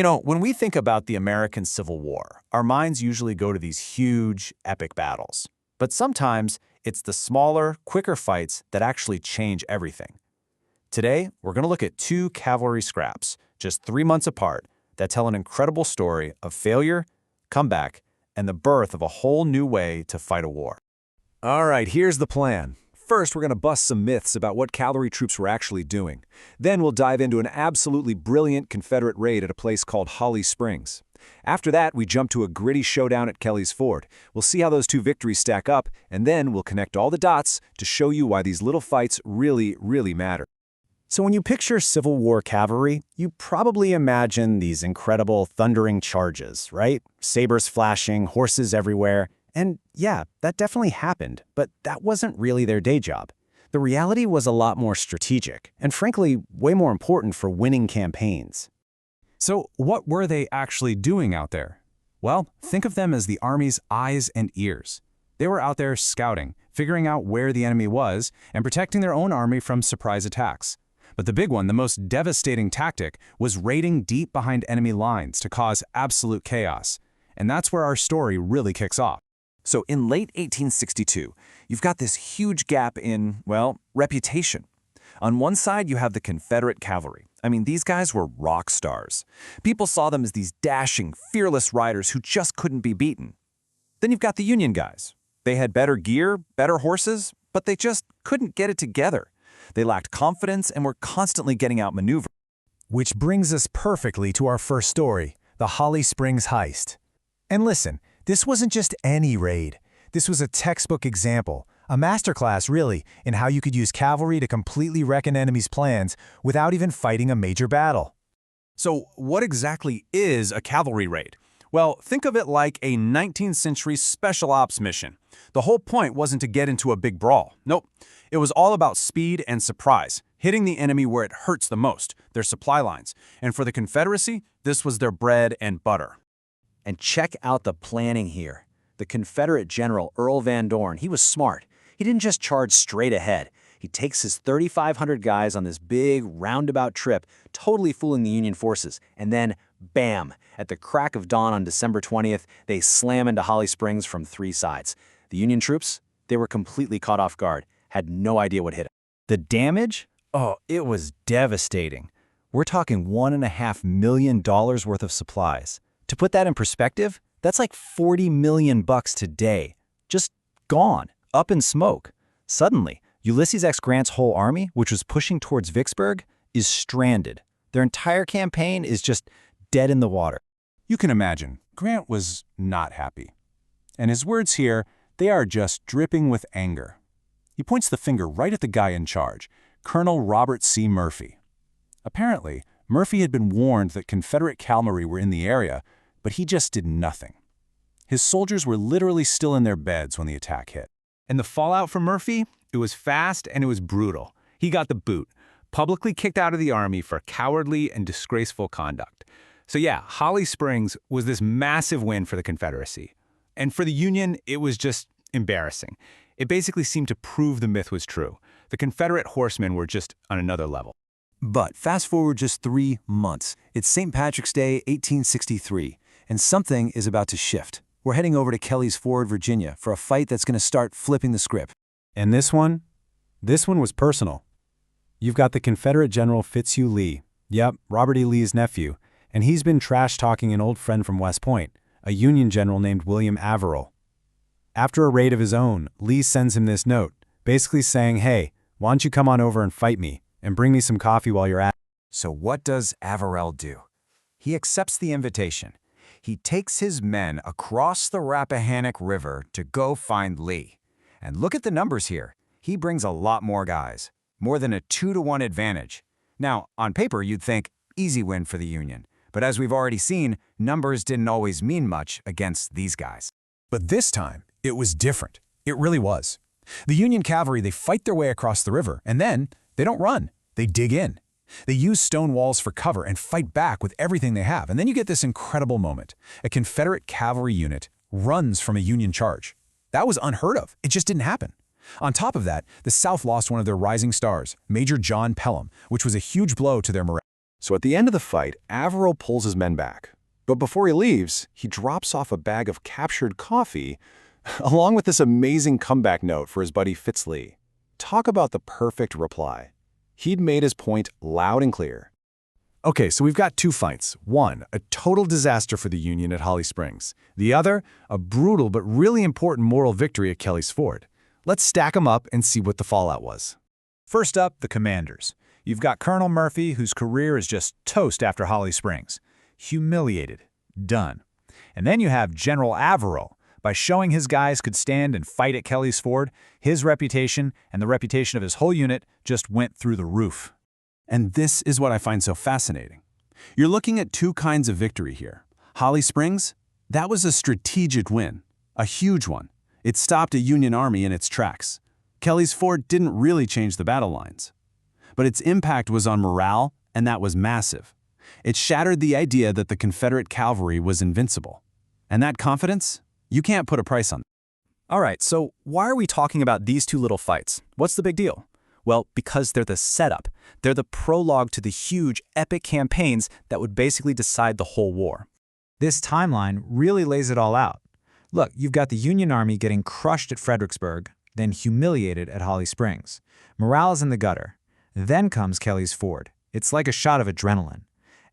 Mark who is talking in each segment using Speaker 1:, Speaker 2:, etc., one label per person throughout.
Speaker 1: When we think about the American Civil War, our minds usually go to these huge, epic battles. But sometimes it's the smaller, quicker fights that actually change everything. Today, we're going to look at two cavalry scraps, just 3 months apart, that tell an incredible story of failure, comeback, and the birth of a whole new way to fight a war.
Speaker 2: All right, here's the plan. First, we're going to bust some myths about what cavalry troops were actually doing. Then we'll dive into an absolutely brilliant Confederate raid at a place called Holly Springs. After that, we jump to a gritty showdown at Kelly's Ford. We'll see how those two victories stack up, and then we'll connect all the dots to show you why these little fights really, really matter.
Speaker 1: So when you picture Civil War cavalry, you probably imagine these incredible thundering charges, right? Sabers flashing, horses everywhere. And yeah, that definitely happened, but that wasn't really their day job. The reality was a lot more strategic, and frankly, way more important for winning campaigns.
Speaker 3: So what were they actually doing out there? Well, think of them as the Army's eyes and ears. They were out there scouting, figuring out where the enemy was, and protecting their own army from surprise attacks. But the big one, the most devastating tactic, was raiding deep behind enemy lines to cause absolute chaos. And that's where our story really kicks off.
Speaker 2: So in late 1862, you've got this huge gap in, well, reputation. On one side, you have the Confederate cavalry. I mean, these guys were rock stars. People saw them as these dashing, fearless riders who just couldn't be beaten. Then you've got the Union guys. They had better gear, better horses, but they just couldn't get it together. They lacked confidence and were constantly getting outmaneuvered.
Speaker 4: Which brings us perfectly to our first story, the Holly Springs heist. And listen, this wasn't just any raid. This was a textbook example, a masterclass really, in how you could use cavalry to completely wreck an enemy's plans without even fighting a major battle.
Speaker 3: So what exactly is a cavalry raid? Well, think of it like a 19th century special ops mission. The whole point wasn't to get into a big brawl. Nope. It was all about speed and surprise, hitting the enemy where it hurts the most, their supply lines. And for the Confederacy, this was their bread and butter.
Speaker 5: And check out the planning here. The Confederate General Earl Van Dorn, he was smart. He didn't just charge straight ahead. He takes his 3,500 guys on this big, roundabout trip, totally fooling the Union forces. And then, bam, at the crack of dawn on December 20th, they slam into Holly Springs from 3 sides. The Union troops, they were completely caught off guard, had no idea what hit them.
Speaker 1: The damage? Oh, it was devastating. We're talking $1.5 million worth of supplies. To put that in perspective, that's like $40 million today. Just gone, up in smoke. Suddenly, Ulysses S. Grant's whole army, which was pushing towards Vicksburg, is stranded. Their entire campaign is just dead in the water.
Speaker 3: You can imagine, Grant was not happy. And his words here, they are just dripping with anger. He points the finger right at the guy in charge, Colonel Robert C. Murphy. Apparently, Murphy had been warned that Confederate cavalry were in the area, but he just did nothing. His soldiers were literally still in their beds when the attack hit.
Speaker 6: And the fallout from Murphy? It was fast and it was brutal. He got the boot, publicly kicked out of the army for cowardly and disgraceful conduct. So yeah, Holly Springs was this massive win for the Confederacy. And for the Union, it was just embarrassing. It basically seemed to prove the myth was true. The Confederate horsemen were just on another level.
Speaker 2: But fast forward just 3 months. It's St. Patrick's Day, 1863, and something is about to shift. We're heading over to Kelly's Ford, Virginia, for a fight that's going to start flipping the script.
Speaker 4: And this one was personal. You've got the Confederate General Fitzhugh Lee. Yep, Robert E. Lee's nephew. And he's been trash-talking an old friend from West Point, a Union general named William Averill. After a raid of his own, Lee sends him this note, basically saying, hey, why don't you come on over and fight me, and bring me some coffee while you're at it.
Speaker 2: So what does Averill do? He accepts the invitation. He takes his men across the Rappahannock River to go find Lee. And look at the numbers here. He brings a lot more guys, more than a 2-to-1 advantage. Now, on paper, you'd think, easy win for the Union. But as we've already seen, numbers didn't always mean much against these guys.
Speaker 4: But this time, it was different. It really was. The Union cavalry, they fight their way across the river, and then they don't run. They dig in. They use stone walls for cover and fight back with everything they have. And then you get this incredible moment. A Confederate cavalry unit runs from a Union charge. That was unheard of. It just didn't happen. On top of that, the South lost one of their rising stars, Major John Pelham, which was a huge blow to their morale.
Speaker 2: So at the end of the fight, Averill pulls his men back. But before he leaves, he drops off a bag of captured coffee, along with this amazing comeback note for his buddy Fitz-Lee. Talk about the perfect reply. He'd made his point loud and clear.
Speaker 3: Okay, so we've got two fights. One, a total disaster for the Union at Holly Springs. The other, a brutal but really important moral victory at Kelly's Ford. Let's stack them up and see what the fallout was.
Speaker 7: First up, the commanders. You've got Colonel Murphy, whose career is just toast after Holly Springs. Humiliated. Done. And then you have General Averill. By showing his guys could stand and fight at Kelly's Ford, his reputation and the reputation of his whole unit just went through the roof.
Speaker 3: And this is what I find so fascinating. You're looking at two kinds of victory here. Holly Springs, that was a strategic win, a huge one. It stopped a Union army in its tracks. Kelly's Ford didn't really change the battle lines. But its impact was on morale, and that was massive. It shattered the idea that the Confederate cavalry was invincible. And that confidence, you can't put a price on.
Speaker 1: All right, so why are we talking about these two little fights? What's the big deal? Well, because they're the setup. They're the prologue to the huge, epic campaigns that would basically decide the whole war.
Speaker 5: This timeline really lays it all out. Look, you've got the Union Army getting crushed at Fredericksburg, then humiliated at Holly Springs. Morale is in the gutter. Then comes Kelly's Ford. It's like a shot of adrenaline.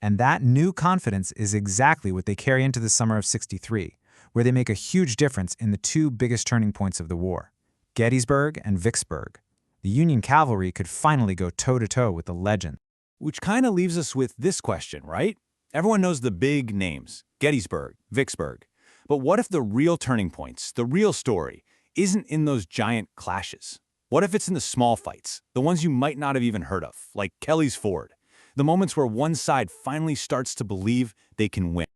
Speaker 5: And that new confidence is exactly what they carry into the summer of '63, where they make a huge difference in the two biggest turning points of the war, Gettysburg and Vicksburg. The Union cavalry could finally go toe-to-toe with the legend.
Speaker 7: Which kind of leaves us with this question, right? Everyone knows the big names, Gettysburg, Vicksburg. But what if the real turning points, the real story, isn't in those giant clashes? What if it's in the small fights, the ones you might not have even heard of, like Kelly's Ford, the moments where one side finally starts to believe they can win?